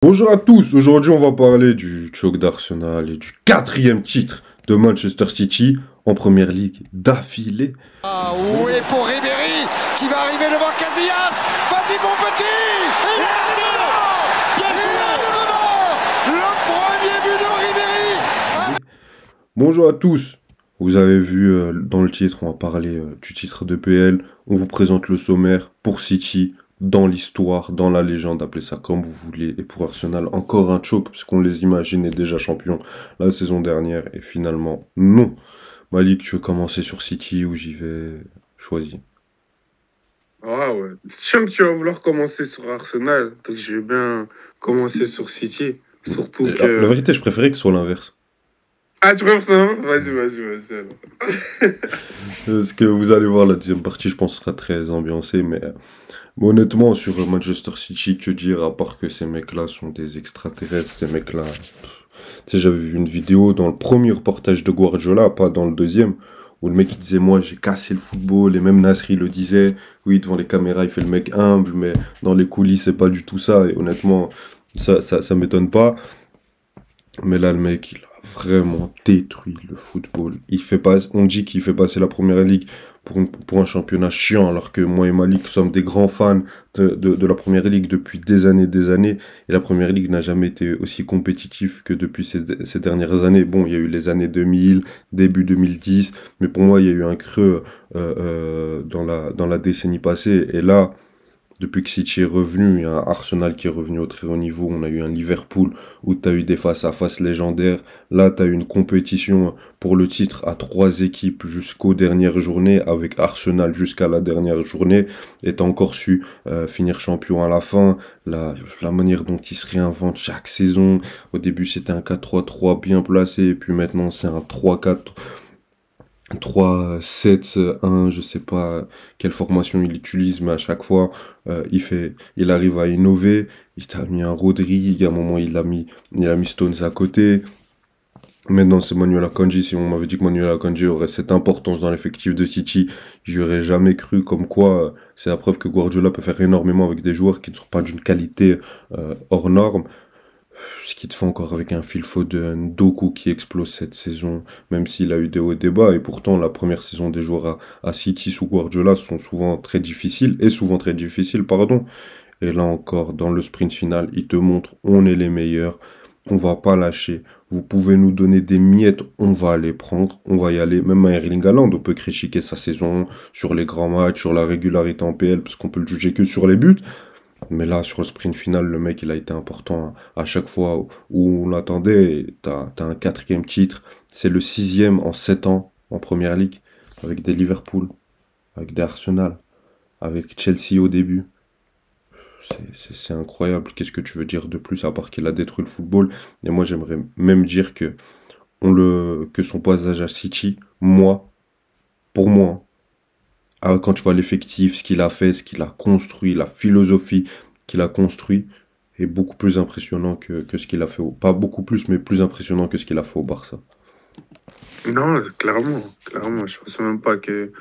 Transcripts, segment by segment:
Bonjour à tous, aujourd'hui on va parler du choc d'Arsenal et du quatrième titre de Manchester City en Première Ligue d'affilée. Ah oui, pour Ribéry qui va arriver devant Casillas. Vas-y mon petit. Le premier but de Ribéry. Bonjour à tous, vous avez vu dans le titre, on va parler du titre de PL, on vous présente le sommaire pour City, dans l'histoire, dans la légende, appelez ça comme vous voulez, et pour Arsenal, encore un choc, puisqu'on les imaginait déjà champions la saison dernière, et finalement, non. Malik, tu veux commencer sur City ou j'y vais? Choisis. Ah ouais. Je sens que tu vas vouloir commencer sur Arsenal, donc je vais bien commencer sur City. Surtout La que... vérité, je préférais que ce soit l'inverse. Ah, tu préfères ça? Vas-y alors. Parce que vous allez voir, la deuxième partie, je pense, sera très ambiancée, mais honnêtement, sur Manchester City, que dire, à part que ces mecs-là sont des extraterrestres, ces mecs-là... Tu sais, j'avais vu une vidéo dans le premier reportage de Guardiola, pas dans le deuxième, où le mec il disait, moi j'ai cassé le football, et même Nasri le disait, oui, devant les caméras il fait le mec humble, mais dans les coulisses c'est pas du tout ça, et honnêtement, ça m'étonne pas. Mais là, le mec, il a vraiment détruit le football. On dit qu'il fait passer la Première Ligue pour un championnat chiant, alors que moi et Malik sommes des grands fans de la Première Ligue depuis des années. Et la Première Ligue n'a jamais été aussi compétitive que depuis ces dernières années. Bon, il y a eu les années 2000, début 2010, mais pour moi, il y a eu un creux dans la décennie passée. Et là... Depuis que City est revenu, il y a un Arsenal qui est revenu au très haut niveau. On a eu un Liverpool où tu as eu des face-à-face légendaires. Là, tu as eu une compétition pour le titre à 3 équipes jusqu'aux dernières journées, avec Arsenal jusqu'à la dernière journée. Et tu as encore su finir champion à la fin. La manière dont ils se réinventent chaque saison. Au début, c'était un 4-3-3 bien placé. Et puis maintenant, c'est un 3-4. 3-7-1, je sais pas quelle formation il utilise, mais à chaque fois, il arrive à innover. Il t'a mis un Rodri, à un moment, il a mis Stones à côté. Maintenant, c'est Manuel Akanji. Si on m'avait dit que Manuel Akanji aurait cette importance dans l'effectif de City, j'y aurais jamais cru. Comme quoi, c'est la preuve que Guardiola peut faire énormément avec des joueurs qui ne sont pas d'une qualité hors norme. Ce qui te fait encore avec un Phil Foden, Doku qui explose cette saison, même s'il a eu des hauts et des bas. Et pourtant, la première saison des joueurs à City sous Guardiola sont souvent très difficiles, pardon. Et là encore, dans le sprint final, il te montre, on est les meilleurs, on va pas lâcher. Vous pouvez nous donner des miettes, on va les prendre, on va y aller. Même à Erling Haaland, on peut critiquer sa saison sur les grands matchs, sur la régularité en PL, parce qu'on peut le juger que sur les buts. Mais là, sur le sprint final, le mec, il a été important à chaque fois où on l'attendait. T'as un quatrième titre. C'est le 6e en 7 ans en Première Ligue. Avec des Liverpool, avec des Arsenal, avec Chelsea au début. C'est incroyable. Qu'est-ce que tu veux dire de plus à part qu'il a détruit le football? Et moi, j'aimerais même dire que son passage à City, pour moi, quand tu vois l'effectif, ce qu'il a fait, ce qu'il a construit, la philosophie qu'il a construit, est beaucoup plus impressionnant que ce qu'il a fait pas beaucoup plus, mais plus impressionnant que ce qu'il a fait au Barça. Non, clairement. Je pense même pas que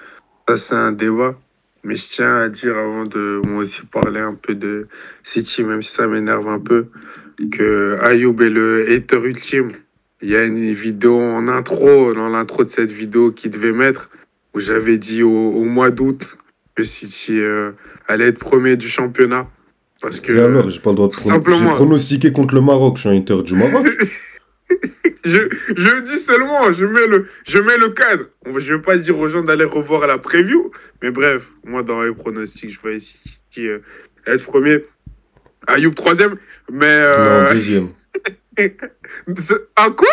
ça, c'est un débat. Mais je tiens à dire, avant de moi aussi parler un peu de City, même si ça m'énerve un peu, que Ayoub est le hater ultime. Il y a une vidéo en intro, dans l'intro de cette vidéo qu'il devait mettre, où j'avais dit au mois d'août que City allait être premier du championnat. Parce que, Et alors, j'ai pas le droit de simplement, J'ai pronostiqué contre le Maroc, je suis un hater du Maroc. je dis seulement, je mets le cadre. Je vais pas dire aux gens d'aller revoir la preview, mais bref, moi dans les pronostics, je vais City être premier, Ayoub troisième, mais Non, deuxième. Ah quoi?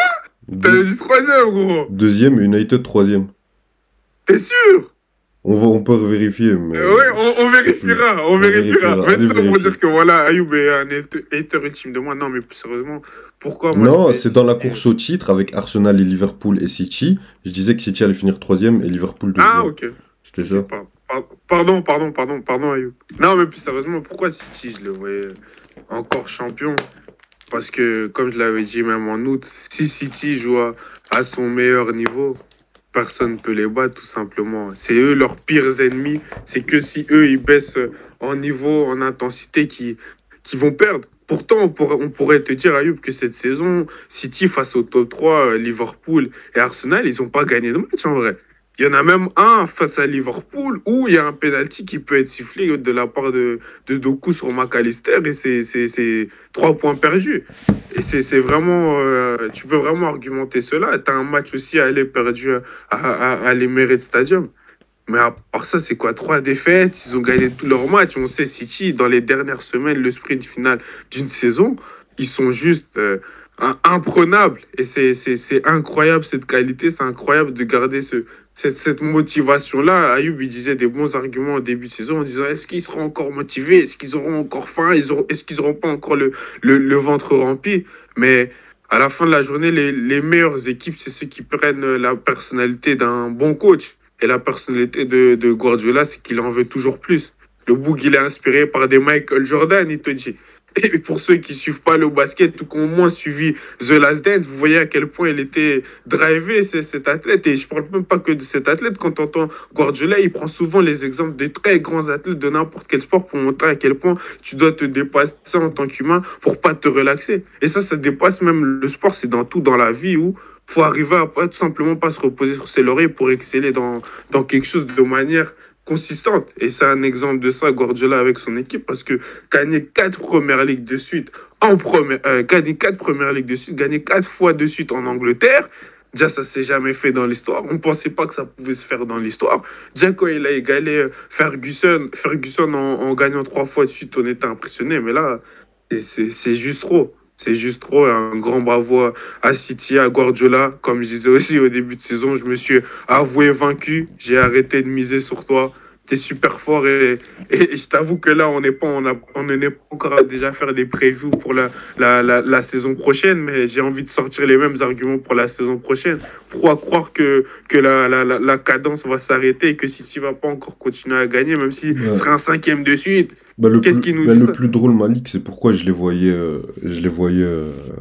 T'as dit troisième, gros. Deuxième et United troisième. T'es sûr? On peut vérifier, mais... Ouais, on vérifiera. Mais Allez ça pour vérifier. dire que voilà, Ayoub est un hater ultime de moi. Non, mais sérieusement, pourquoi moi Non, c'est dans la course au titre avec Arsenal et Liverpool et City. Je disais que City allait finir troisième et Liverpool deuxième. Ah, ok. C'était ça. Pardon, Ayoub. Non, mais plus sérieusement, pourquoi City, je le voyais encore champion? Parce que, comme je l'avais dit même en août, si City joue à son meilleur niveau, personne ne peut les battre, tout simplement. C'est eux leurs pires ennemis. C'est que si eux, ils baissent en niveau, en intensité, qui vont perdre. Pourtant, on pourrait te dire, Ayoub, que cette saison, City face au top 3, Liverpool et Arsenal, ils n'ont pas gagné de match en vrai. Il y en a même un face à Liverpool où il y a un penalty qui peut être sifflé de la part de Doku sur McAllister et c'est 3 points perdus. Et c'est vraiment, tu peux vraiment argumenter cela. Tu as un match aussi à aller perdu à l'Emirates Stadium. Mais à part ça, c'est quoi? 3 défaites, ils ont gagné tous leurs matchs. On sait, City, dans les dernières semaines, le sprint final d'une saison, ils sont juste imprenables. Et c'est incroyable cette qualité, c'est incroyable de garder cette motivation-là. Ayoub, il disait des bons arguments au début de saison en disant est-ce qu'ils seront encore motivés? Est-ce qu'ils auront encore faim? Est-ce qu'ils n'auront pas encore le ventre rempli? Mais à la fin de la journée, les meilleures équipes, c'est ceux qui prennent la personnalité d'un bon coach. Et la personnalité de Guardiola, c'est qu'il en veut toujours plus. Le Boug, il est inspiré par des Michael Jordan, il te dit. Et pour ceux qui suivent pas le basket, ou qui ont au moins suivi The Last Dance, vous voyez à quel point il était drivé, cet athlète. Et je parle même pas que de cet athlète. Quand on entend Guardiola, il prend souvent les exemples des très grands athlètes de n'importe quel sport pour montrer à quel point tu dois te dépasser en tant qu'humain pour pas te relaxer. Et ça dépasse même le sport. C'est dans tout dans la vie où faut arriver à pas, tout simplement pas se reposer sur ses lauriers pour exceller dans quelque chose de manière consistante. Et c'est un exemple de ça, Guardiola, avec son équipe, parce que gagner 4 premières ligues de suite gagner 4 premières ligues de suite, gagner 4 fois de suite en Angleterre, déjà, ça s'est jamais fait dans l'histoire. On ne pensait pas que ça pouvait se faire dans l'histoire. Déjà, quand il a égalé Ferguson en gagnant 3 fois de suite, on était impressionné. Mais là, c'est juste trop. C'est juste trop. Un grand bravo à City, à Guardiola. Comme je disais aussi au début de saison, je me suis avoué vaincu. J'ai arrêté de miser sur toi. T'es super fort et je t'avoue que là, on n'est pas encore à déjà faire des previews pour la saison prochaine, mais j'ai envie de sortir les mêmes arguments pour la saison prochaine. Pourquoi croire que la cadence va s'arrêter et que City va pas encore continuer à gagner, même si ce serait un 5e de suite? Qu'est-ce qui nous dit le ça? plus drôle, Malik, c'est pourquoi je les voyais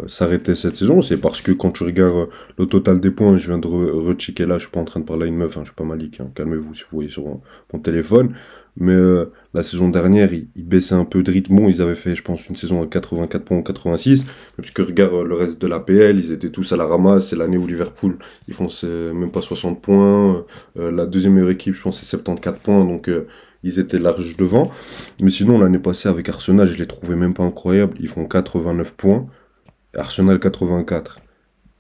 s'arrêter cette saison. C'est parce que quand tu regardes le total des points, je viens de rechecker là, je suis pas en train de parler à une meuf, hein, je suis pas Malik, hein, calmez-vous si vous voyez sur mon téléphone. Mais la saison dernière, ils baissaient un peu de rythme. Bon, ils avaient fait, je pense, une saison à 84 points ou 86. Parce que regarde le reste de l'APL, ils étaient tous à la ramasse. C'est l'année où Liverpool, ils font même pas 60 points. La deuxième meilleure équipe, je pense, c'est 74 points. Donc, ils étaient large devant. Mais sinon, l'année passée, avec Arsenal, je les trouvais même pas incroyables. Ils font 89 points. Arsenal, 84.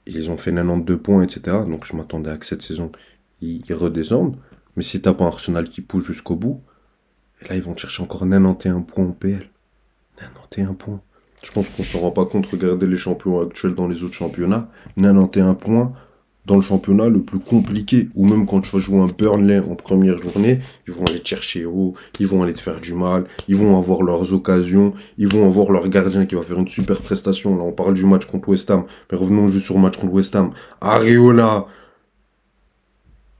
Ils ont fait 92 points, etc. Donc, je m'attendais à que cette saison, ils redescendent. Mais si t'as pas un Arsenal qui pousse jusqu'au bout, et là, ils vont chercher encore 91 points en PL. 91 points. Je pense qu'on s'en rend pas compte. Regardez les champions actuels dans les autres championnats. 91 points dans le championnat le plus compliqué. Ou même quand tu vas jouer un Burnley en première journée, ils vont aller te chercher haut, ils vont aller te faire du mal, ils vont avoir leurs occasions, ils vont avoir leur gardien qui va faire une super prestation. Là, on parle du match contre West Ham. Mais revenons juste sur le match contre West Ham. Areola,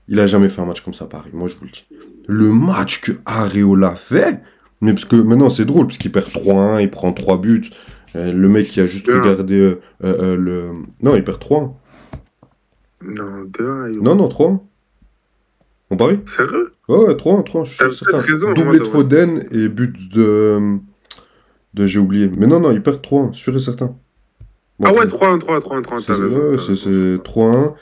il a jamais fait un match comme ça à Paris, moi je vous le dis. Le match que Areola fait, mais parce que maintenant c'est drôle, parce qu'il perd 3-1, il prend 3 buts. Le mec qui a juste regardé le... Non, il perd 3-1. Non, 2-1. Non, 3-1. On parie? Sérieux? Ouais, 3-1, je suis certain. Raison, doublé de Foden et but de j'ai oublié. Mais non, il perd 3-1, sûr et certain. Bon, ah ouais, 3-1, c'est 3-1.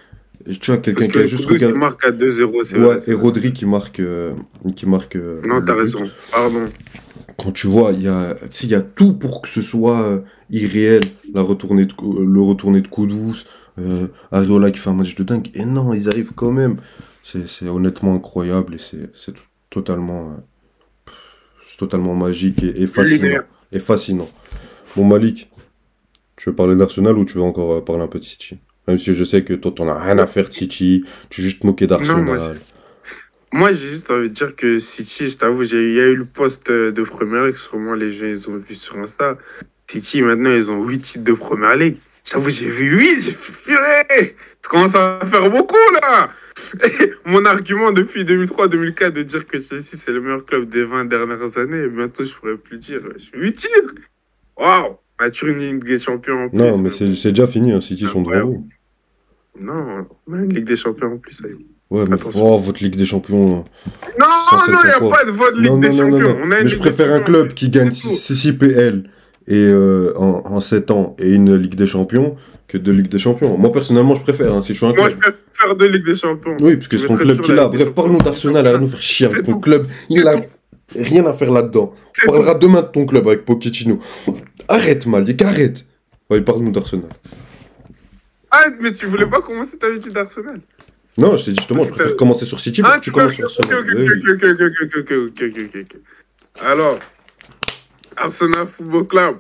Et tu vois, quelqu'un qui a juste regardé. Qui marque à 2-0, c'est ouais, vrai. et Rodri qui marque. Non, t'as raison, pardon. Quand tu vois, il y a tout pour que ce soit irréel. Le retourné de Kudus, Areola qui fait un match de dingue. Et non, ils arrivent quand même. C'est honnêtement incroyable et c'est totalement magique et fascinant. Bon, Malik, tu veux parler d'Arsenal ou tu veux encore parler un peu de City? Même si je sais que toi, t'en as rien à faire de City, tu veux juste te moquer d'Arsenal. Moi, j'ai juste envie de dire que City, je t'avoue, il y a eu le poste de Première Ligue, sûrement les gens, ils ont vu sur Insta. City, maintenant, ils ont 8 titres de Première Ligue. J'avoue, j'ai vu 8, j'ai fait purée. Ça commence à faire beaucoup, là. Et mon argument depuis 2003-2004 de dire que Chelsea, c'est le meilleur club des 20 dernières années, bientôt, je pourrais plus dire. 8 titres. Waouh. As-tu une Ligue des Champions en plus? Non, mais c'est déjà fini, hein. City sont devant vous. Non, une Ligue des Champions en plus, ça y est. Ouais, mais votre Ligue des Champions. Non, il n'y a pas de vote Ligue des Champions. Mais je préfère un club qui gagne 6 IPL et, en 7 ans et une Ligue des Champions que 2 Ligues des Champions. Moi, personnellement, je préfère, hein, si je suis un Moi, club. je préfère 2 Ligues des Champions. Oui, parce que Je c'est ton mettrais club toujours qui la l'a. Ligue des Bref, Champions. parlons d'Arsenal, arrête de nous faire chier avec C'est ton tout. club. Il a rien à faire là-dedans. C'est On parlera demain de ton club avec Pochettino. Arrête, Malik, arrête. Ouais, parle-nous d'Arsenal. Ah, mais tu voulais pas commencer ta vie d'Arsenal? Non, je t'ai dit justement, je préfère commencer sur City pour Ah, que tu tu peux. commences sur Arsenal. Oui, oui. Ok. Alors, Arsenal Football Club,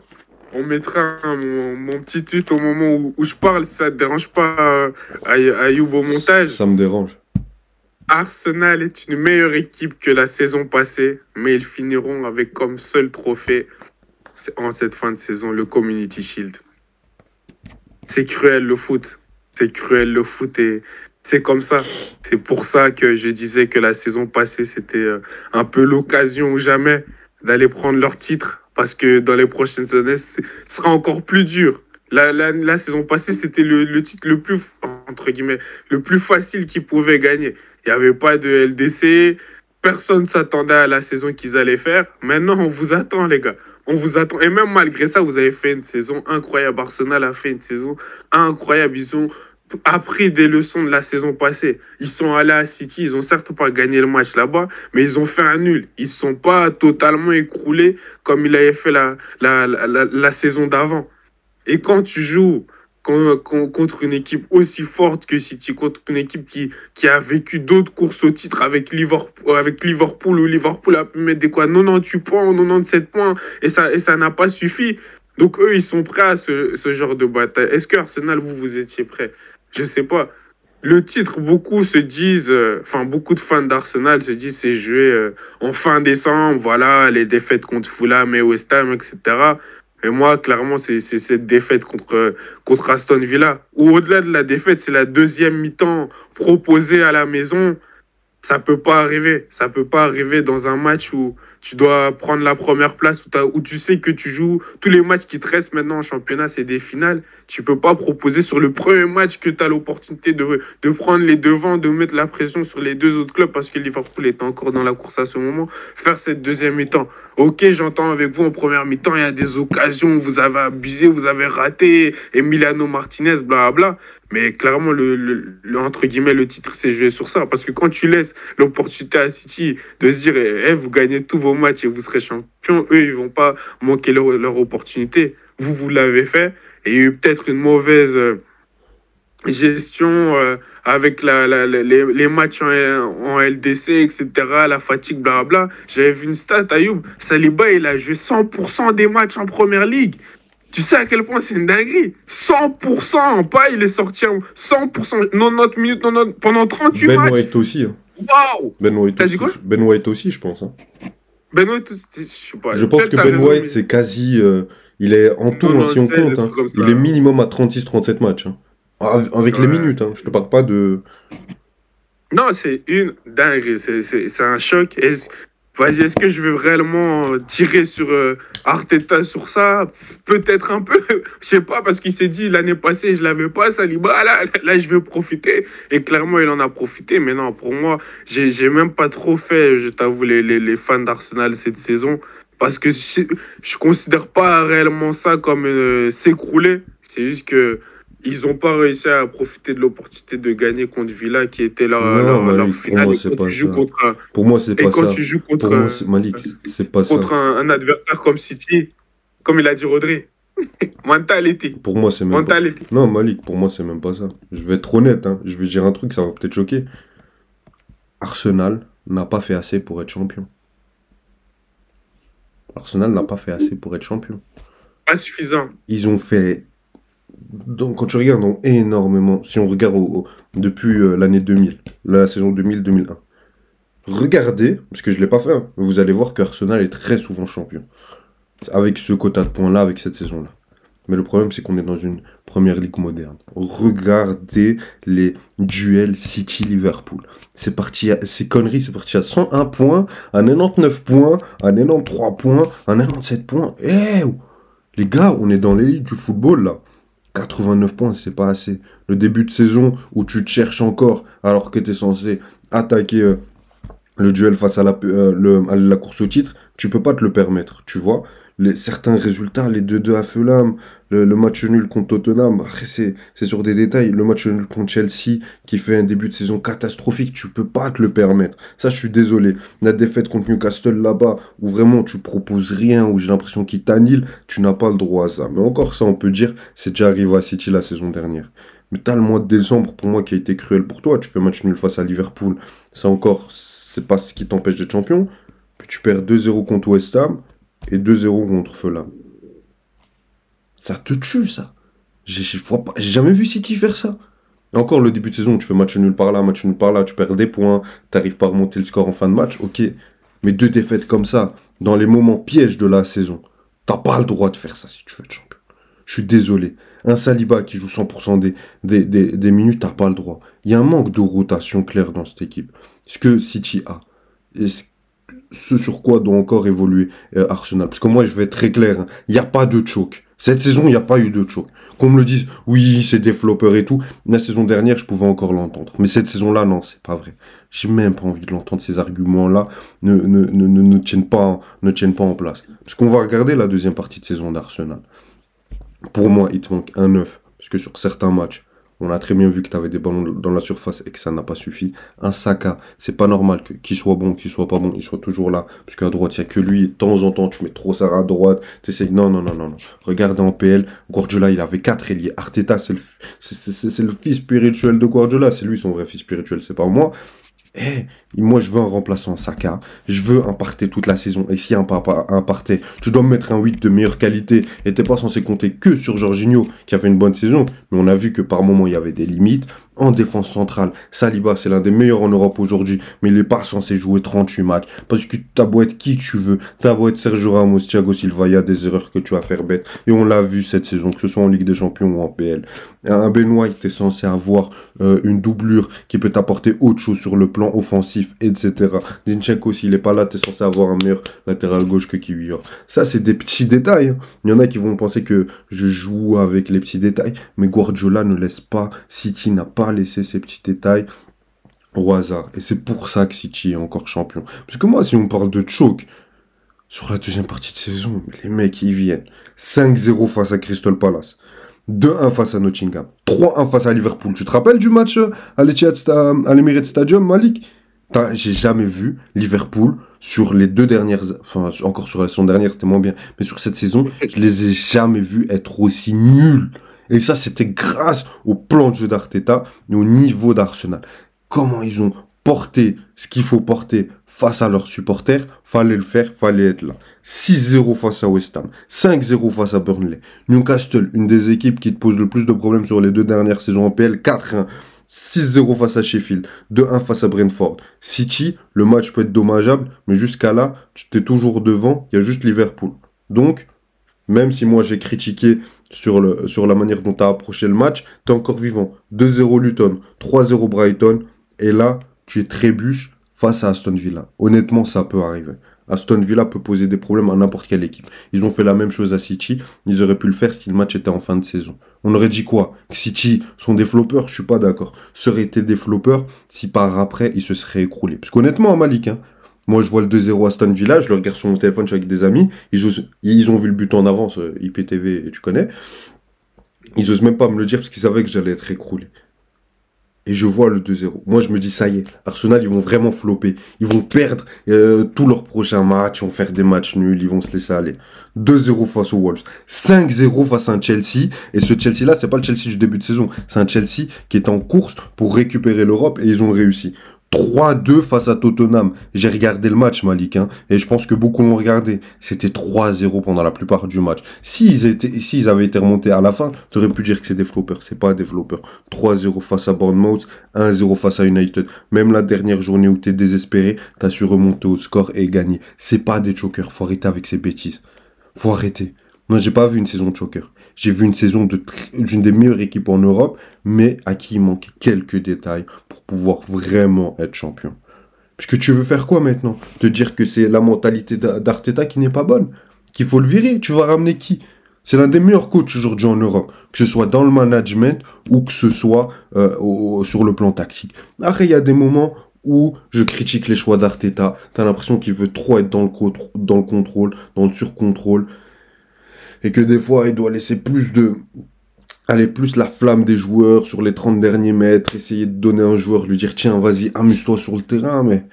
on mettra mon petit tweet au moment où je parle, si ça te dérange pas, Ayoub au montage. Ça me dérange. Arsenal est une meilleure équipe que la saison passée, mais ils finiront avec comme seul trophée en cette fin de saison le Community Shield. C'est cruel le foot. C'est cruel le foot et c'est comme ça. C'est pour ça que je disais que la saison passée, c'était un peu l'occasion ou jamais d'aller prendre leur titre parce que dans les prochaines années, ce sera encore plus dur. La saison passée, c'était le titre le plus, entre guillemets, le plus facile qu'ils pouvaient gagner. Il n'y avait pas de LDC. Personne ne s'attendait à la saison qu'ils allaient faire. Maintenant, on vous attend, les gars. On vous attend. Et même malgré ça, vous avez fait une saison incroyable. Arsenal a fait une saison incroyable. Ils ont appris des leçons de la saison passée. Ils sont allés à City. Ils ont certes pas gagné le match là-bas, mais ils ont fait un nul. Ils ne sont pas totalement écroulés comme ils avaient fait la saison d'avant. Et quand tu joues contre une équipe aussi forte que City, contre une équipe qui a vécu d'autres courses au titre avec Liverpool où Liverpool a pu mettre des quoi, 98 points, 97 points, et ça n'a pas suffi. Donc eux, ils sont prêts à ce genre de bataille. Est-ce que Arsenal, vous étiez prêts? Je sais pas. Le titre, beaucoup se disent, beaucoup de fans d'Arsenal se disent c'est joué en fin décembre, voilà, les défaites contre Fulham et West Ham, etc. Et moi, clairement, c'est cette défaite contre Aston Villa. Ou au-delà de la défaite, c'est la deuxième mi-temps proposée à la maison. Ça peut pas arriver. Ça peut pas arriver dans un match où tu dois prendre la première place, où tu sais que tu joues tous les matchs qui te restent maintenant en championnat, c'est des finales. Tu peux pas proposer sur le premier match que tu as l'opportunité de prendre les devants, de mettre la pression sur les deux autres clubs parce que Liverpool est encore dans la course à ce moment, faire cette deuxième mi-temps. Ok, j'entends avec vous en première mi-temps, il y a des occasions, vous avez abusé, vous avez raté, Emiliano Martinez, blablabla. Mais clairement, entre guillemets, le titre, c'est joué sur ça. Parce que quand tu laisses l'opportunité à City de se dire, vous gagnez tous vos matchs et vous serez champion, eux, ils vont pas manquer leur opportunité. Vous l'avez fait. Et il y a eu peut-être une mauvaise gestion avec les matchs en LDC, etc., la fatigue, blablabla. J'avais vu une stat, Ayoub. Saliba, il a joué 100% des matchs en première ligue. Tu sais à quel point c'est une dinguerie. 100%, pas il est sorti en 100%, 90 minutes, pendant 38 matchs. Ben White aussi. Hein. Waouh! Ben White T'as aussi. dit quoi? Ben White aussi, je pense. Hein. Ben White, je sais pas. Je pense que Ben White, c'est quasi... il est en tout, hein, si on compte. Hein, il est minimum à 36-37 matchs. Hein. Avec les minutes, hein. Je te parle pas de... Non, c'est une dinguerie. C'est un choc. Vas-y, est-ce que je vais réellement tirer sur Arteta sur ça? Peut-être un peu. Je sais pas, parce qu'il s'est dit l'année passée, je l'avais pas, Saliba. Là, je vais profiter. Et clairement, il en a profité. Mais non, pour moi, j'ai même pas trop fait, je t'avoue, les fans d'Arsenal cette saison. Parce que je considère pas réellement ça comme s'écrouler. C'est juste que ils n'ont pas réussi à profiter de l'opportunité de gagner contre Villa qui était leur finale. Pour moi, c'est pas ça. Et quand tu joues contre, Malik, c'est pas ça. Contre un adversaire comme City, comme il a dit Rodri, mentality. Pour moi, c'est même pas... Non, Malik, pour moi, c'est même pas ça. Je vais être honnête, hein. Je vais dire un truc, ça va peut-être choquer. Arsenal n'a pas fait assez pour être champion. Arsenal n'a pas fait assez pour être champion. Pas suffisant. Ils ont fait... Donc, quand tu regardes énormément, si on regarde depuis l'année 2000, la saison 2000-2001, regardez, parce que je ne l'ai pas fait, hein, vous allez voir qu'Arsenal est très souvent champion. Avec ce quota de points-là, avec cette saison-là. Mais le problème, c'est qu'on est dans une première ligue moderne. Regardez les duels City-Liverpool. C'est parti, c'est conneries, c'est parti à 101 points, à 99 points, à 93 points, à 97 points. Les gars, on est dans l'élite du football, là. 89 points, c'est pas assez. Le début de saison où tu te cherches encore alors que tu es censé attaquer le duel face à la course au titre, tu peux pas te le permettre, tu vois. certains résultats, les 2-2 à Fulham, le match nul contre Tottenham, après c'est sur des détails. Le match nul contre Chelsea qui fait un début de saison catastrophique, tu peux pas te le permettre. Ça, je suis désolé. La défaite contre Newcastle là-bas, où vraiment tu proposes rien, où j'ai l'impression qu'ils t'annihilent, tu n'as pas le droit à ça. Mais encore ça, on peut dire, c'est déjà arrivé à City la saison dernière. Mais t'as le mois de décembre, pour moi, qui a été cruel pour toi. Tu fais match nul face à Liverpool. Ça encore, c'est pas ce qui t'empêche d'être champion. Puis tu perds 2-0 contre West Ham et 2-0 contre Fulham. Ça te tue, ça. J'ai jamais vu City faire ça. Et encore le début de saison, tu fais match nul par là, match nul par là, tu perds des points, t'arrives pas à remonter le score en fin de match, ok. Mais 2 défaites comme ça, dans les moments pièges de la saison, t'as pas le droit de faire ça si tu veux être champion. Je suis désolé. Un Saliba qui joue 100% des minutes, t'as pas le droit. Il y a un manque de rotation claire dans cette équipe. Ce que City a. Et ce sur quoi doit encore évoluer Arsenal. Parce que moi, je vais être très clair. Hein. Il n'y a pas de choke. Cette saison, il n'y a pas eu de choke. Qu'on me le dise, oui, c'est des floppers et tout. La saison dernière, je pouvais encore l'entendre. Mais cette saison-là, non, c'est pas vrai. J'ai même pas envie de l'entendre. Ces arguments-là ne tiennent pas en place. Parce qu'on va regarder la deuxième partie de saison d'Arsenal. Pour moi, il te manque un 9. Parce que sur certains matchs, on a très bien vu que tu avais des ballons dans la surface et que ça n'a pas suffi. Un Saka, c'est pas normal qu'il soit bon, qu'il soit pas bon, il soit toujours là. Parce qu'à droite, il n'y a que lui. De temps en temps, tu mets trop Sarah à droite. Non. Regarde en PL, Guardiola, il avait 4 ailiers. Arteta, c'est le fils spirituel de Guardiola. C'est lui son vrai fils spirituel, c'est pas moi. Moi, je veux un remplaçant Saka. Je veux un Partey toute la saison. Et s'il y a un Partey, tu dois me mettre un 8 de meilleure qualité. Et t'es pas censé compter que sur Jorginho, qui a fait une bonne saison. Mais on a vu que par moment, il y avait des limites. En défense centrale, Saliba, c'est l'un des meilleurs en Europe aujourd'hui. Mais il n'est pas censé jouer 38 matchs. Parce que t'as beau être qui tu veux. T'as beau être Sergio Ramos, Thiago Silva, il y a des erreurs que tu vas faire bête. Et on l'a vu cette saison, que ce soit en Ligue des Champions ou en PL. Un Ben White est censé avoir une doublure qui peut t'apporter autre chose sur le plan offensif, etc. Zinchenko, s'il n'est pas là, t'es censé avoir un meilleur latéral gauche que Kiwior. Ça, c'est des petits détails. Hein. Il y en a qui vont penser que je joue avec les petits détails, mais Guardiola ne laisse pas, City n'a pas laissé ces petits détails au hasard. Et c'est pour ça que City est encore champion. Parce que moi, si on parle de choke, sur la deuxième partie de saison, les mecs, ils viennent. 5-0 face à Crystal Palace. 2-1 face à Nottingham. 3-1 face à Liverpool. Tu te rappelles du match à l'Emirates Stadium, Malik? J'ai jamais vu Liverpool sur les 2 dernières... Enfin, encore sur la saison dernière, c'était moins bien. Mais sur cette saison, je les ai jamais vus être aussi nuls. Et ça, c'était grâce au plan de jeu d'Arteta et au niveau d'Arsenal. Comment ils ont porté ce qu'il faut porter face à leurs supporters, fallait le faire, fallait être là. 6-0 face à West Ham, 5-0 face à Burnley. Newcastle, une des équipes qui te pose le plus de problèmes sur les 2 dernières saisons en PL, 4-1. 6-0 face à Sheffield, 2-1 face à Brentford. City, le match peut être dommageable, mais jusqu'à là, tu t'es toujours devant, il y a juste Liverpool. Donc, même si moi j'ai critiqué sur la manière dont tu as approché le match, tu es encore vivant. 2-0 Luton, 3-0 Brighton, et là, tu es trébuche face à Aston Villa. Honnêtement, ça peut arriver. Aston Villa peut poser des problèmes à n'importe quelle équipe. Ils ont fait la même chose à City. Ils auraient pu le faire si le match était en fin de saison. On aurait dit quoi? Que City sont des floppers? Je suis pas d'accord. Ça aurait été des floppers si par après, ils se seraient écroulés. Parce qu'honnêtement, Malik, hein, moi je vois le 2-0 Aston Villa, je le regarde sur mon téléphone, je suis avec des amis. Ils ont vu le but en avance, IPTV, tu connais. Ils osent même pas me le dire parce qu'ils savaient que j'allais être écroulé. Et je vois le 2-0. Moi, je me dis, ça y est, Arsenal, ils vont vraiment flopper. Ils vont perdre tous leurs prochains matchs, ils vont faire des matchs nuls, ils vont se laisser aller. 2-0 face aux Wolves. 5-0 face à un Chelsea. Et ce Chelsea-là, c'est pas le Chelsea du début de saison. C'est un Chelsea qui est en course pour récupérer l'Europe et ils ont réussi. 3-2 face à Tottenham. J'ai regardé le match, Malik, hein, et je pense que beaucoup l'ont regardé. C'était 3-0 pendant la plupart du match. S'ils avaient été remontés à la fin, tu aurais pu dire que c'est des floppers. C'est pas des floppers. 3-0 face à Bournemouth, 1-0 face à United. Même la dernière journée où t'es désespéré, t'as su remonter au score et gagner. C'est pas des chokers. Faut arrêter avec ces bêtises. Faut arrêter. Moi, j'ai pas vu une saison de choker. J'ai vu une saison d'une des meilleures équipes en Europe, mais à qui il manquait quelques détails pour pouvoir vraiment être champion. Puisque tu veux faire quoi maintenant? Te dire que c'est la mentalité d'Arteta qui n'est pas bonne? Qu'il faut le virer? Tu vas ramener qui? C'est l'un des meilleurs coachs aujourd'hui en Europe, que ce soit dans le management ou que ce soit sur le plan tactique. Après, il y a des moments où je critique les choix d'Arteta. T'as l'impression qu'il veut trop être dans le contrôle, dans le surcontrôle. et que des fois, il doit laisser plus la flamme des joueurs sur les 30 derniers mètres, essayer de donner un joueur, lui dire, tiens, vas-y, amuse-toi sur le terrain, mais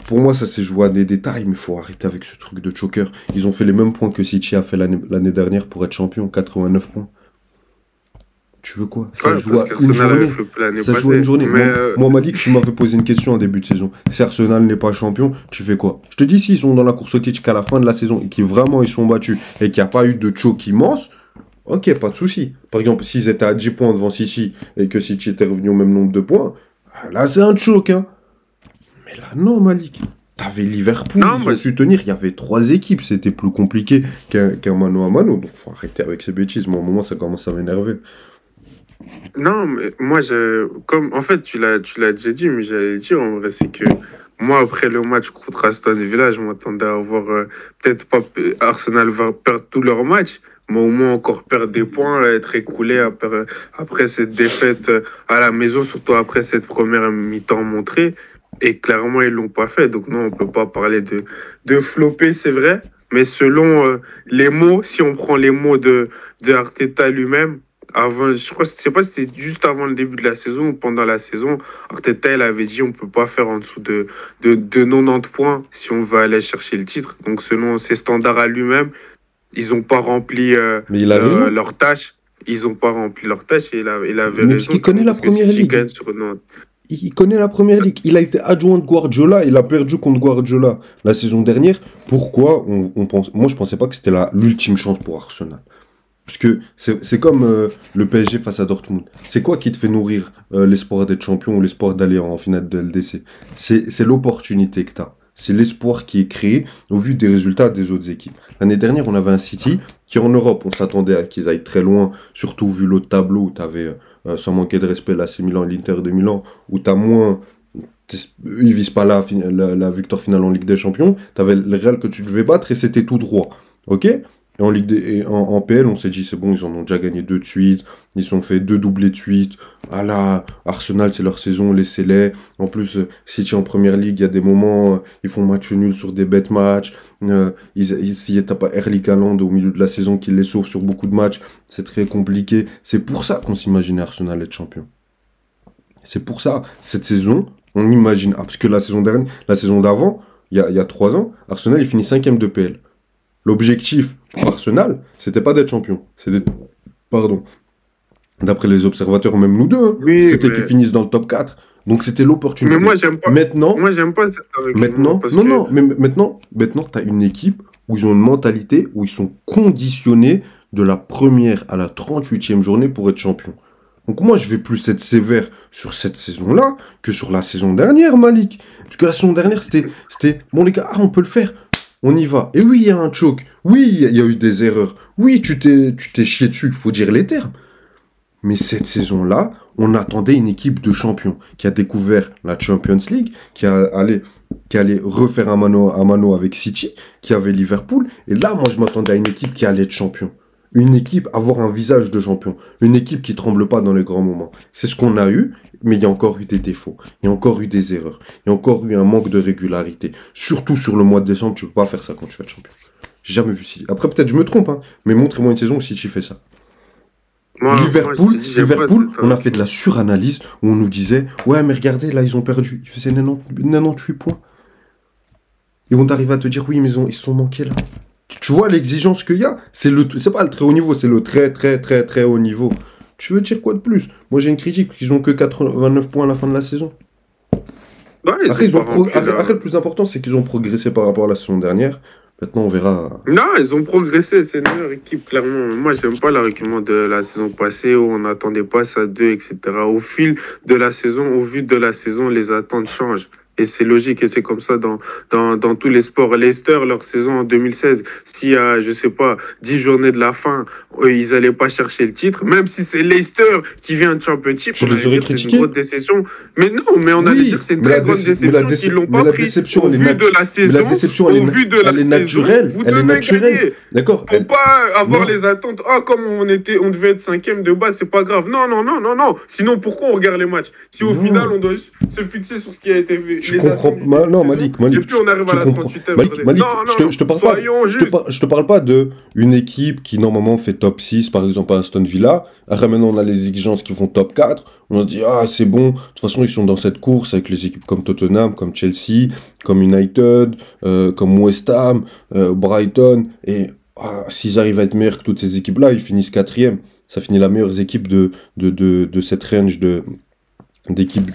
pour moi, ça s'est joué à des détails, mais il faut arrêter avec ce truc de choker. Ils ont fait les mêmes points que City a fait l'année dernière pour être champion, 89 points. Tu veux quoi? Ça joue à une journée. Ça joue à une journée. Moi, Malik, tu m'avais posé une question en début de saison. Si Arsenal n'est pas champion, tu fais quoi? Je te dis, s'ils sont dans la course au titre qu'à la fin de la saison et qu'ils vraiment ils sont battus et qu'il n'y a pas eu de choke immense, ok, pas de souci. Par exemple, s'ils étaient à 10 points devant City et que City était revenu au même nombre de points, là c'est un choke, hein. Mais là, non, Malik. T'avais Liverpool, ils ont su tenir. Il y avait 3 équipes. C'était plus compliqué qu'un mano à mano. Donc, faut arrêter avec ces bêtises. Moi, au moment, ça commence à m'énerver. Non, mais moi, en fait, tu l'as déjà dit, mais j'allais dire, en vrai, c'est que moi, après le match contre Aston Villa, je m'attendais à voir, peut-être pas Arsenal va perdre tous leurs matchs, mais au moins encore perdre des points, être écroulé après cette défaite à la maison, surtout après cette première mi-temps montrée. Et clairement, ils l'ont pas fait. Donc non, on peut pas parler de flopper, c'est vrai. Mais selon les mots, si on prend les mots de Arteta lui-même, avant, je sais pas si c'était juste avant le début de la saison ou pendant la saison, Arteta, il avait dit on peut pas faire en dessous de 90 points si on veut aller chercher le titre. Donc selon ses standards à lui-même, ils ont pas rempli leur tâche. Ils ont pas rempli leur tâche et il avait raison. Parce qu'il connaît la première ligue. Il connaît la première ligue. Il a été adjoint de Guardiola. Il a perdu contre Guardiola la saison dernière. Pourquoi on pense... Moi, je pensais pas que c'était l'ultime chance pour Arsenal. Parce que c'est comme le PSG face à Dortmund. C'est quoi qui te fait nourrir l'espoir d'être champion ou l'espoir d'aller en finale de LDC? C'est l'opportunité que tu as. C'est l'espoir qui est créé au vu des résultats des autres équipes. L'année dernière, on avait un City qui, en Europe, on s'attendait à qu'ils aillent très loin, surtout vu l'autre tableau où tu avais, sans manquer de respect, l'AC Milan et l'Inter de Milan, où tu as moins... Ils visent pas la victoire finale en Ligue des Champions. Tu avais le Real que tu devais battre et c'était tout droit. Ok? Et en PL, on s'est dit, c'est bon, ils en ont déjà gagné 2 de suite. Ils ont fait 2 doublés de suite. Ah là, Arsenal, c'est leur saison, laissez-les. En plus, City en première ligue, il y a des moments, ils font match nul sur des bêtes matchs. S'il t'as pas Erling Haaland au milieu de la saison qui les sauve sur beaucoup de matchs, c'est très compliqué. C'est pour ça qu'on s'imaginait Arsenal être champion. C'est pour ça, cette saison, on imagine. Ah, parce que la saison d'avant, il y a 3 ans, Arsenal, il finit 5e de PL. L'objectif pour Arsenal, c'était pas d'être champion. D'après les observateurs, même nous deux, hein, c'était qu'ils finissent dans le top 4. Donc c'était l'opportunité. Mais moi, j'aime pas. Maintenant, cet argument. Maintenant, t'as une équipe où ils ont une mentalité où ils sont conditionnés de la première à la 38e journée pour être champion. Donc moi, je vais plus être sévère sur cette saison-là que sur la saison dernière, Malik. Parce que la saison dernière, c'était bon les gars, on peut le faire. On y va. Et oui, il y a un choke. Oui, il y a eu des erreurs. Oui, tu t'es chié dessus, il faut dire les termes. Mais cette saison-là, on attendait une équipe de champions qui a découvert la Champions League, qui allait refaire un mano à mano avec City, qui avait Liverpool. Et là, moi, je m'attendais à une équipe qui allait être champion. Une équipe, avoir un visage de champion. Une équipe qui tremble pas dans les grands moments. C'est ce qu'on a eu, mais il y a encore eu des défauts. Il y a encore eu des erreurs. Il y a encore eu un manque de régularité. Surtout sur le mois de décembre, tu peux pas faire ça quand tu vas être champion. J'ai jamais vu City. Après, peut-être je me trompe, hein, mais montrez-moi une saison où City fait ça. Liverpool, on a fait de la suranalyse où on nous disait « Ouais, mais regardez, là, ils ont perdu. Ils faisaient 98 points. » Et on arrive à te dire « Oui, mais ils se sont manqués là. » Tu vois l'exigence qu'il y a, c'est pas le très haut niveau, c'est le très très très très haut niveau. Tu veux dire quoi de plus? Moi j'ai une critique, qu'ils ont que 89 points à la fin de la saison. Ouais, après, le plus important, c'est qu'ils ont progressé par rapport à la saison dernière. Maintenant, on verra. Non, ils ont progressé, c'est une meilleure équipe, clairement. Moi, j'aime pas l'argument de la saison passée où on n'attendait pas ça d'eux, etc. Au fil de la saison, au vu de la saison, les attentes changent. Et c'est logique, et c'est comme ça dans tous les sports. Leicester, leur saison en 2016, s'il y a, je sais pas, 10 journées de la fin, ils allaient pas chercher le titre, même si c'est Leicester qui vient de Championship, on allait dire que c'est une grosse déception. Mais non, mais on allait dire que c'est une très grande déception qu'ils l'ont pas pris. Au vu de la saison, la déception, elle est naturelle. Vous devez gagner. D'accord. Faut pas avoir les attentes. Ah, comme on devait être 5e de base, c'est pas grave. Non. Sinon, pourquoi on regarde les matchs? Si au final, on doit se fixer sur ce qui a été fait. tu comprends. Non, Malik, et puis on arrive tu à la comprends. 38e Malik, journée. Malik, Non, je te parle pas. soyons justes. Je te parle pas de une équipe qui normalement fait top 6, par exemple à Aston Villa. Après, maintenant, on a les exigences qui font top 4. On se dit, ah, c'est bon. De toute façon, ils sont dans cette course avec les équipes comme Tottenham, comme Chelsea, comme United, comme West Ham, Brighton. Et s'ils arrivent à être meilleurs que toutes ces équipes-là, ils finissent 4e. Ça finit la meilleure équipe de cette range d'équipes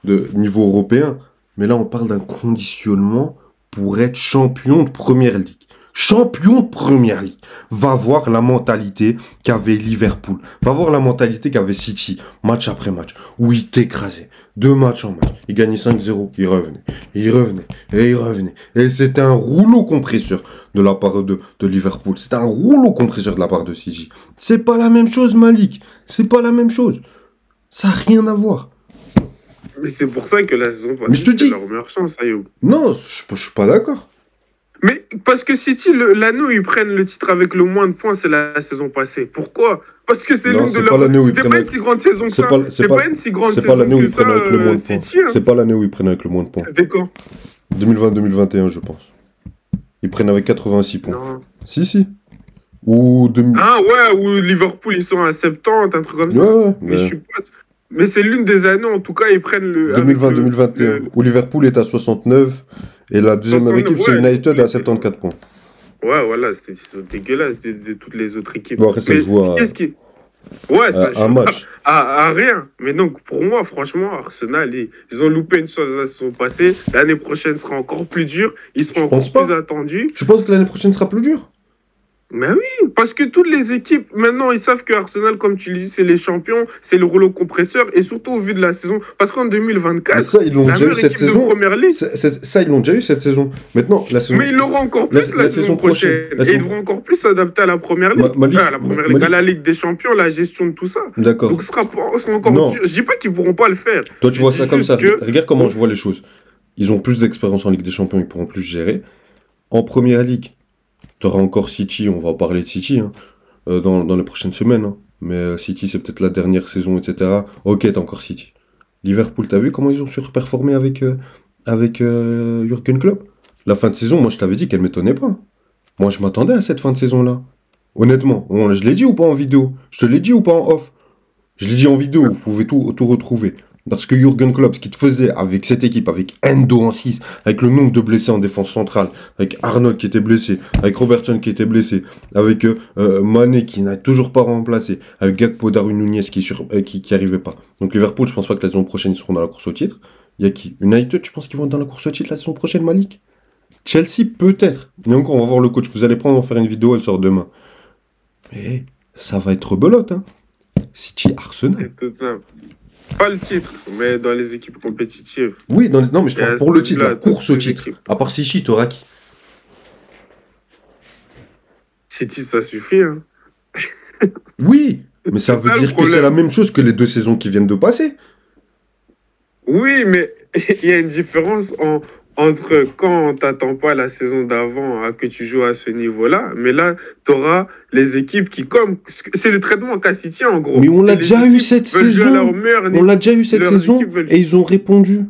de niveau européen. Mais là, on parle d'un conditionnement pour être champion de Première Ligue. Champion de Première Ligue. Va voir la mentalité qu'avait Liverpool. Va voir la mentalité qu'avait City, match après match, où ils t'écrasaient. 2 matchs en match. Ils gagnaient 5-0. Ils revenaient. Ils revenaient. Et ils revenaient. Et c'était un rouleau compresseur de la part de Liverpool. C'était un rouleau compresseur de la part de City. C'est pas la même chose, Malik. C'est pas la même chose. Ça n'a rien à voir. Mais c'est pour ça que la saison Mais je te passée, dis- c'est leur meilleure chance, Ayoub. Non, je suis pas d'accord. Mais parce que City, l'année où ils prennent le titre avec le moins de points, c'est la saison passée. Pourquoi? Parce que c'est Non, l'une de c'est pas leurs... l'année où ils C'était prennent pas avec- une si grande saison que C'est ça. pas- C'est pas une si grande C'est saison pas l'année où que ils prennent ça, avec le moins de points. City. Hein. C'est pas l'année où ils prennent avec le moins de points. C'était quand? 2020-2021, je pense. Ils prennent avec 86 points. Non. Si. Ou 2000. Ah ouais, où Liverpool, ils sont à 70, un truc comme ça. Ouais, Mais je suis pas... Mais c'est l'une des années, en tout cas, ils prennent le... 2020-2021. Où Liverpool est à 69. Et la deuxième 69, équipe, c'est ouais. United à 74 points. Ouais, voilà, c'était dégueulasse de toutes les autres équipes. Bon, après, ça Mais se joue à- qu'est-ce qui... Ouais, ça un joue match. à rien. Mais donc, pour moi, franchement, Arsenal, ils ont loupé une chose la saison passée. L'année prochaine sera encore plus dure. Ils seront Je pense encore plus pas. attendus. Tu penses que l'année prochaine sera plus dure? Mais oui, parce que toutes les équipes, maintenant, ils savent que Arsenal, comme tu le dis, c'est les champions, c'est le rouleau compresseur. Et surtout au vu de la saison. Parce qu'en Mais 2024, ça, ils l'ont la déjà eu meilleure cette équipe de saison. Première Ligue. Ça, ils l'ont déjà eu cette saison. Maintenant, la saison. Mais ils l'auront encore plus la saison prochaine. La Et saison- ils devront encore plus s'adapter à la Première Ligue. Malik, À la Première Ligue, Malik. à la Ligue des Champions, la gestion de tout ça. D'accord. Donc, ce sera encore Non. dur. Je dis pas qu'ils pourront pas le faire. Toi, tu Je vois dis ça comme juste ça. que- Regarde comment je vois les choses. Ils ont plus d'expérience en Ligue des Champions, ils pourront plus gérer. En Première Ligue, tu auras encore City, on va en parler de City hein, dans les prochaines semaines. Hein. Mais City, c'est peut-être la dernière saison, etc. Ok, t'as encore City. Liverpool, t'as vu comment ils ont surperformé avec Jürgen Klopp? La fin de saison, moi, je t'avais dit qu'elle m'étonnait pas. Moi, je m'attendais à cette fin de saison-là. Honnêtement, je l'ai dit ou pas en vidéo? Je te l'ai dit ou pas en off? Je l'ai dit en vidéo, vous pouvez tout retrouver. Parce que Jürgen Klopp, ce qu'il te faisait avec cette équipe, avec Endo en 6, avec le nombre de blessés en défense centrale, avec Arnold qui était blessé, avec Robertson qui était blessé, avec Mané qui n'a toujours pas remplacé, avec Gakpo, Darwin Nunez qui arrivait pas. Donc Liverpool, je pense pas que la saison prochaine ils seront dans la course au titre. Il y a qui? United, tu penses qu'ils vont être dans la course au titre la saison prochaine, Malik? Chelsea, peut-être. Mais encore, on va voir le coach. Vous allez prendre, on va faire une vidéo, elle sort demain. Mais ça va être belote, hein. City, Arsenal. C'est tout simple. Pas le titre, mais dans les équipes compétitives. Oui, non, mais je te parle Et pour le titre, là, la course au toutes les titre. équipes. À part City, t'auras qui? City, ça suffit. Hein. Oui, mais ça C'est veut ça, le dire que problème. c'est la même chose que les 2 saisons qui viennent de passer. Oui, mais il y a une différence entre quand on t'attend pas la saison d'avant à que tu joues à ce niveau-là. Mais là, tu auras les équipes qui, comme. C'est le traitement qu'a City, en gros. Mais on C'est l'a les déjà équipes eu cette veulent jouer à saison. leur meilleur On niveau. l'a déjà eu cette Leurs saison équipes veulent- et ils ont répondu.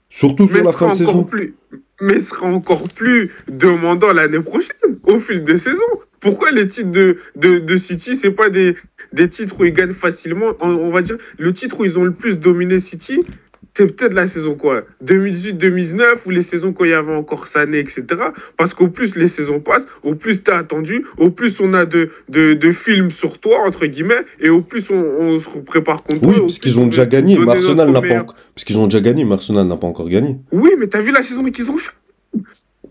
Surtout sur Mais la sera fin de encore saison. plus, mais sera encore plus demandant l'année prochaine, au fil des saisons. Pourquoi les titres de City, c'est pas des titres où ils gagnent facilement? On va dire, le titre où ils ont le plus dominé City, c'est peut-être la saison quoi 2018-2019 ou les saisons quand il y avait encore Sané, etc. Parce qu'au plus les saisons passent, au plus t'es attendu, au plus on a de films sur toi, entre guillemets, et au plus on se prépare contre Oui, toi. au parce plus qu'ils ont on déjà veut gagné, mais donner Arsenal notre n'a pas meilleur. encore... Parce qu'ils ont déjà gagné, mais Arsenal n'a pas encore gagné. Oui, mais t'as vu la saison qu'ils ont fait?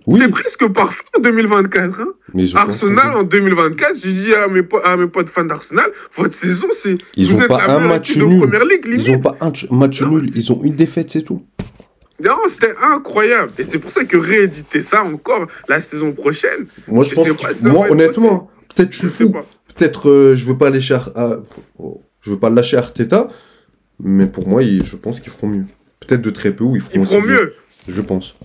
Oui, C'était presque parfait en 2024. Hein. mais ils ont pas Arsenal encore en 2024, j'ai dit à mes potes fans d'Arsenal, votre saison, c'est. Ils vous ont êtes pas la un meilleure match équipe de nul. Première Ligue, limite. Ils ont pas un match Non, nul, c'est- ils ont une défaite, c'est tout. Non, c'était incroyable. Et c'est pour ça que rééditer ça encore la saison prochaine. Moi, je Je pense sais que pas, ça va moi, être honnêtement, peut-être je Je suis sais fou. pas. Peut-être je veux pas lâcher je veux pas lâcher Arteta, mais pour moi, je pense qu'ils feront mieux. Peut-être de très peu ou ils feront, Ils feront aussi bien. mieux. Je pense.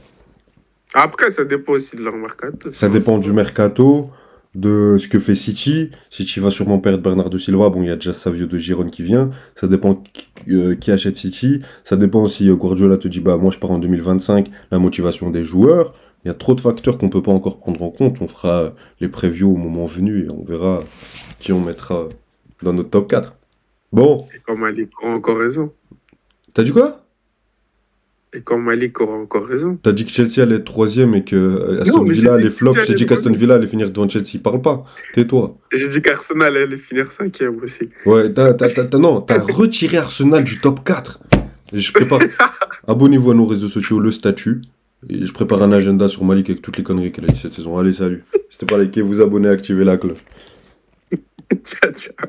Après, ça dépend aussi de leur mercato. Ça dépend du mercato, de ce que fait City. City va sûrement perdre Bernardo Silva. Bon, il y a déjà Savio de Girone qui vient. Ça dépend qui achète City. Ça dépend si Guardiola te dit, bah, moi, je pars en 2025. La motivation des joueurs. Il y a trop de facteurs qu'on peut pas encore prendre en compte. On fera les previews au moment venu et on verra qui on mettra dans notre top 4. Bon, Et quand Malik aura encore raison. t'as dit quoi? Et quand Malik aura encore raison. T'as dit que Chelsea allait être troisième et que Aston Non, mais Villa j'ai dit allait que flop. City J'ai dit allait qu'Aston flop. Villa allait finir devant Chelsea. Parle pas. Tais-toi. J'ai dit qu'Arsenal allait finir 5e aussi. Ouais, non, t'as retiré Arsenal du top 4. Et je prépare. Abonnez-vous à nos réseaux sociaux, le statut. Et je prépare un agenda sur Malik avec toutes les conneries qu'elle a dit cette saison. Allez, salut. C'était pas liké, vous abonnez, activez la cloche. Ciao, ciao.